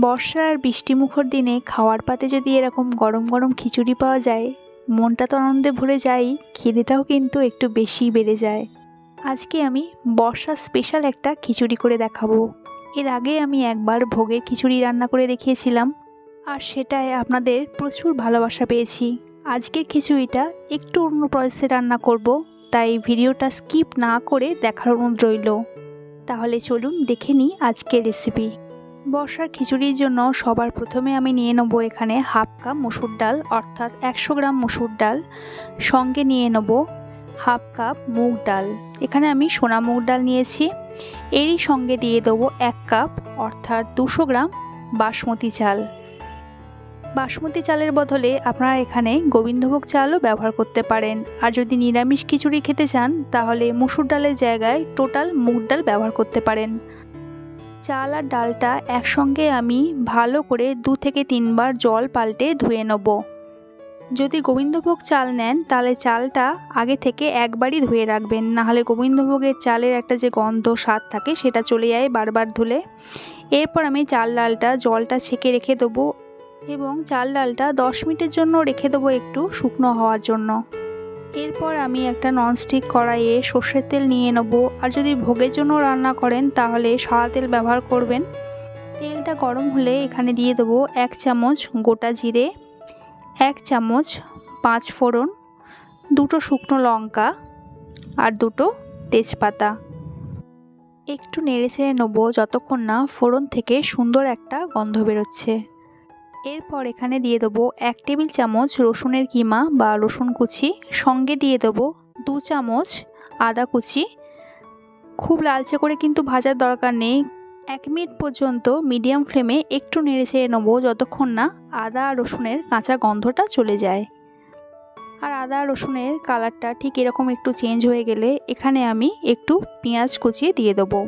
বর্ষার আর বৃষ্টিমুখর দিনে খাওয়ার পাতে যদি এরকম গরম গরম খিচুড়ি পাওয়া যায়, মনটা তো আনন্দে ভরে যায়, খিদেটাও কিন্তু একটু বেশিই বেড়ে যায়। আজকে আমি বর্ষার স্পেশাল একটা খিচুড়ি করে দেখাবো। এর আগে আমি একবার ভোগের খিচুড়ি রান্না করে দেখিয়েছিলাম, আর সেটায় আপনাদের প্রচুর ভালোবাসা পেয়েছি। আজকের খিচুড়িটা একটু অন্য প্রসেসে রান্না করব, তাই ভিডিওটা স্কিপ না করে দেখার অনুরোধ রইল। তাহলে চলুন দেখে নিই আজকের রেসিপি। বর্ষার খিচুড়ির জন্য সবার প্রথমে আমি নিয়ে নেব এখানে হাফ কাপ মসুর ডাল, অর্থাৎ 100 গ্রাম মসুর ডাল। সঙ্গে নিয়ে নেব হাফ কাপ মুগ ডাল, এখানে আমি সোনা মুগ ডাল নিয়েছি। এরই সঙ্গে দিয়ে দেবো 1 কাপ অর্থাৎ 200 গ্রাম বাসমতি চাল। বাসমতি চালের বদলে আপনারা এখানে গোবিন্দভোগ চালও ব্যবহার করতে পারেন। আর যদি নিরামিষ খিচুড়ি খেতে চান তাহলে মসুর ডালের জায়গায় টোটাল মুগ ডাল ব্যবহার করতে পারেন। চাল আর ডালটা একসঙ্গে আমি ভালো করে 2 থেকে 3 বার জল পাল্টে ধুয়ে নেব। যদি গোবিন্দভোগ চাল নেন তাহলে চালটা আগে থেকে একবারই ধুয়ে রাখবেন, নাহলে গোবিন্দভোগের চালের একটা যে গন্ধ স্বাদ থাকে সেটা চলে যায় বারবার ধুলে। এরপর আমি চাল ডালটা জলটা ছেঁকে রেখে দেবো এবং চাল ডালটা 10 মিনিটের জন্য রেখে দেবো একটু শুকনো হওয়ার জন্য। এরপর আমি একটা ননস্টিক কড়াইয়ে সর্ষের তেল নিয়ে নেব। আর যদি ভোগের জন্য রান্না করেন তাহলে সাদা তেল ব্যবহার করবেন। তেলটা গরম হলে এখানে দিয়ে দেবো 1 চামচ গোটা জিরে, 1 চামচ 5 ফোড়ন, 2টো শুকনো লঙ্কা আর 2টো তেজপাতা। একটু নেড়েচেড়ে নেবো যতক্ষণ না ফোড়ন থেকে সুন্দর একটা গন্ধ বেরোচ্ছে। এরপর এখানে দিয়ে দেবো 1 টেবিল চামচ রসুনের কিমা বা রসুন কুচি। সঙ্গে দিয়ে দেবো 2 চামচ আদা কুচি। খুব লালচে করে কিন্তু ভাজার দরকার নেই, 1 মিনিট পর্যন্ত মিডিয়াম ফ্লেমে একটু নেড়েচেড়ে নেবো যতক্ষণ না আদা আর রসুনের কাঁচা গন্ধটা চলে যায়। আর আদা রসুনের কালারটা ঠিক এরকম একটু চেঞ্জ হয়ে গেলে এখানে আমি একটু পেঁয়াজ কুচিয়ে দিয়ে দেবো।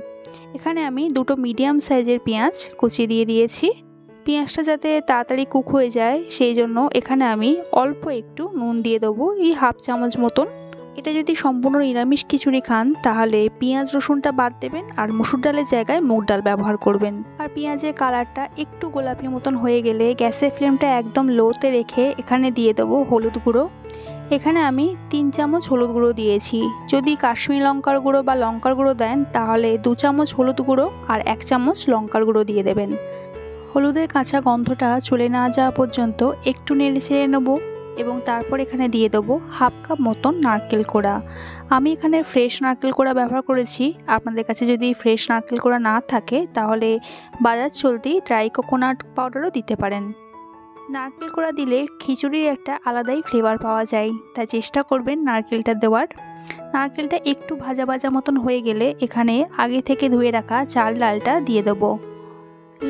এখানে আমি 2টো মিডিয়াম সাইজের পেঁয়াজ কুচিয়ে দিয়ে দিয়েছি। পেঁয়াজটা যাতে তাড়াতাড়ি কুক হয়ে যায় সেই জন্য এখানে আমি অল্প একটু নুন দিয়ে দেবো, এই হাফ চামচ মতন। এটা যদি সম্পূর্ণ নিরামিষ খিচুড়ি খান তাহলে পেঁয়াজ রসুনটা বাদ দেবেন আর মসুর ডালের জায়গায় মুগ ডাল ব্যবহার করবেন। আর পেঁয়াজের কালারটা একটু গোলাপি মতন হয়ে গেলে গ্যাসের ফ্লেমটা একদম লোতে রেখে এখানে দিয়ে দেবো হলুদ গুঁড়ো। এখানে আমি 3 চামচ হলুদ গুঁড়ো দিয়েছি। যদি কাশ্মীরি লঙ্কার গুঁড়ো বা লঙ্কার গুঁড়ো দেন তাহলে 2 চামচ হলুদ গুঁড়ো আর 1 চামচ লঙ্কার গুঁড়ো দিয়ে দেবেন। হলুদের কাঁচা গন্ধটা চলে না যাওয়া পর্যন্ত একটু নেড়ে ছেড়ে নেবো এবং তারপর এখানে দিয়ে দেবো হাফ কাপ মতন নারকেল কোড়া। আমি এখানে ফ্রেশ নারকেল কোড়া ব্যবহার করেছি। আপনাদের কাছে যদি ফ্রেশ নারকেল কোড়া না থাকে তাহলে বাজার চলতি ড্রাই কোকোনাট পাউডারও দিতে পারেন। নারকেল কোড়া দিলে খিচুড়ির একটা আলাদাই ফ্লেভার পাওয়া যায়, তাই চেষ্টা করবেন নারকেলটা দেওয়ার। নারকেলটা একটু ভাজা ভাজা মতন হয়ে গেলে এখানে আগে থেকে ধুয়ে রাখা চাল ডালটা দিয়ে দেবো।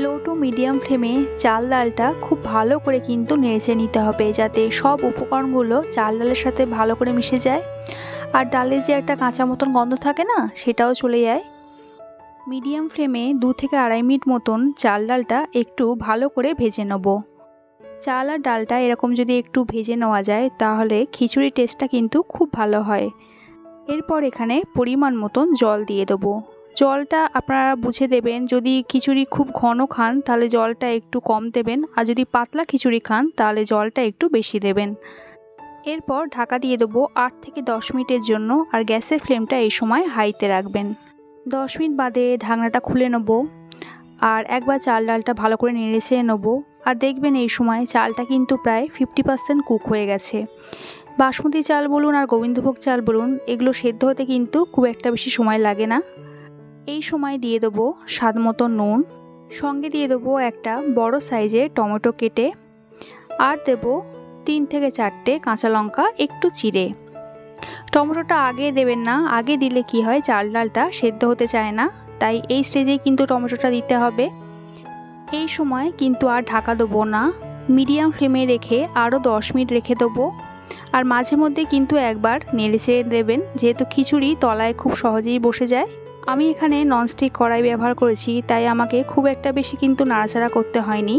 লো টু মিডিয়াম ফ্লেমে চাল ডালটা খুব ভালো করে কিন্তু নেড়ে নিতে হবে, যাতে সব উপকরণগুলো চাল ডালের সাথে ভালো করে মিশে যায় আর ডালের যে একটা কাঁচা মতন গন্ধ থাকে না সেটাও চলে যায়। মিডিয়াম ফ্লেমে 2 থেকে 2.5 মিনিট মতন চাল ডালটা একটু ভালো করে ভেজে নেব। চাল আর ডালটা এরকম যদি একটু ভেজে নেওয়া যায় তাহলে খিচুড়ির টেস্টটা কিন্তু খুব ভালো হয়। এরপর এখানে পরিমাণ মতন জল দিয়ে দেবো। জলটা আপনারা বুঝে দেবেন, যদি খিচুড়ি খুব ঘন খান তাহলে জলটা একটু কম দেবেন, আর যদি পাতলা খিচুড়ি খান তাহলে জলটা একটু বেশি দেবেন। এরপর ঢাকা দিয়ে দেবো 8 থেকে 10 মিনিটের জন্য, আর গ্যাসের ফ্লেমটা এই সময় হাইতে রাখবেন। 10 মিনিট বাদে ঢাকনাটা খুলে নেব আর একবার চাল ডালটা ভালো করে নেড়ে চেড়ে নেবো। আর দেখবেন এই সময় চালটা কিন্তু প্রায় 50% কুক হয়ে গেছে। বাসমতি চাল বলুন আর গোবিন্দভোগ চাল বলুন, এগুলো সেদ্ধ হতে কিন্তু খুব একটা বেশি সময় লাগে না। এই সময় দিয়ে দেবো স্বাদ মতো নুন, সঙ্গে দিয়ে দেবো একটা বড় সাইজের টমেটো কেটে, আর দেবো 3 থেকে 4টে কাঁচা লঙ্কা একটু চিড়ে। টমেটোটা আগে দেবেন না, আগে দিলে কি হয় চাল ডালটা সেদ্ধ হতে চায় না, তাই এই স্টেজেই কিন্তু টমেটোটা দিতে হবে। এই সময় কিন্তু আর ঢাকা দেবো না, মিডিয়াম ফ্লেমে রেখে আরও 10 মিনিট রেখে দেবো। আর মাঝে মধ্যে কিন্তু একবার নেড়ে চেড়ে দেবেন, যেহেতু খিচুড়ি তলায় খুব সহজেই বসে যায়। আমি এখানে ননস্টিক কড়াই ব্যবহার করেছি, তাই আমাকে খুব একটা বেশি কিন্তু নাড়াচাড়া করতে হয়নি।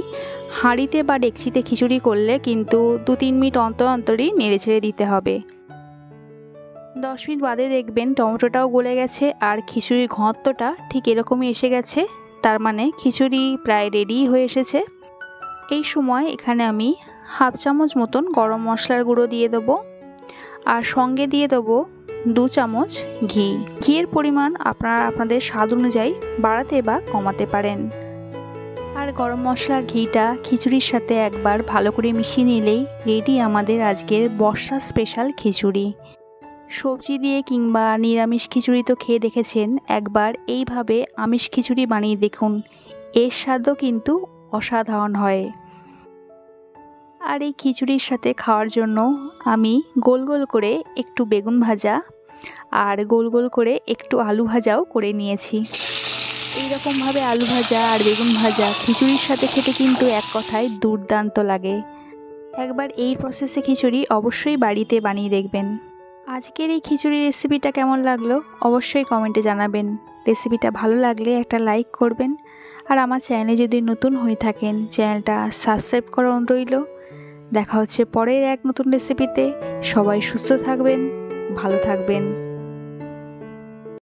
হাঁড়িতে বা ডেকচিতে খিচুড়ি করলে কিন্তু 2-3 মিনিট অন্তর অন্তরই নেড়ে ছেড়ে দিতে হবে। 10 মিনিট বাদে দেখবেন টমেটোটাও গলে গেছে আর খিচুড়ির ঘনত্বটা ঠিক এরকমই এসে গেছে। তার মানে খিচুড়ি প্রায় রেডি হয়ে এসেছে। এই সময় এখানে আমি হাফ চামচ মতন গরম মশলার গুঁড়ো দিয়ে দেবো, আর সঙ্গে দিয়ে দেবো 2 চামচ ঘি। ঘিয়ের পরিমাণ আপনারা আপনাদের স্বাদ অনুযায়ী বাড়াতে বা কমাতে পারেন। আর গরম মশলার ঘিটা খিচুড়ির সাথে একবার ভালো করে মিশিয়ে নিলেই রেডি আমাদের আজকের বর্ষা স্পেশাল খিচুড়ি। সবজি দিয়ে কিংবা নিরামিষ খিচুড়ি তো খেয়ে দেখেছেন, একবার এইভাবে আমিষ খিচুড়ি বানিয়ে দেখুন, এর স্বাদও কিন্তু অসাধারণ হয়। আর এই খিচুড়ির সাথে খাওয়ার জন্য আমি গোল গোল করে একটু বেগুন ভাজা আর গোল গোল করে একটু আলু ভাজাও করে নিয়েছি। এইরকমভাবে আলু ভাজা আর বেগুন ভাজা খিচুড়ির সাথে খেতে কিন্তু এক কথায় দুর্দান্ত লাগে। একবার এই প্রসেসে খিচুড়ি অবশ্যই বাড়িতে বানিয়ে দেখবেন। আজকের এই খিচুড়ি রেসিপিটা কেমন লাগলো অবশ্যই কমেন্টে জানাবেন। রেসিপিটা ভালো লাগলে একটা লাইক করবেন, আর আমার চ্যানেলে যদি নতুন হয়ে থাকেন চ্যানেলটা সাবস্ক্রাইব করা অনুরোধ রইল। দেখা হচ্ছে পরের এক নতুন রেসিপিতে। সবাই সুস্থ থাকবেন, ভালো থাকবেন।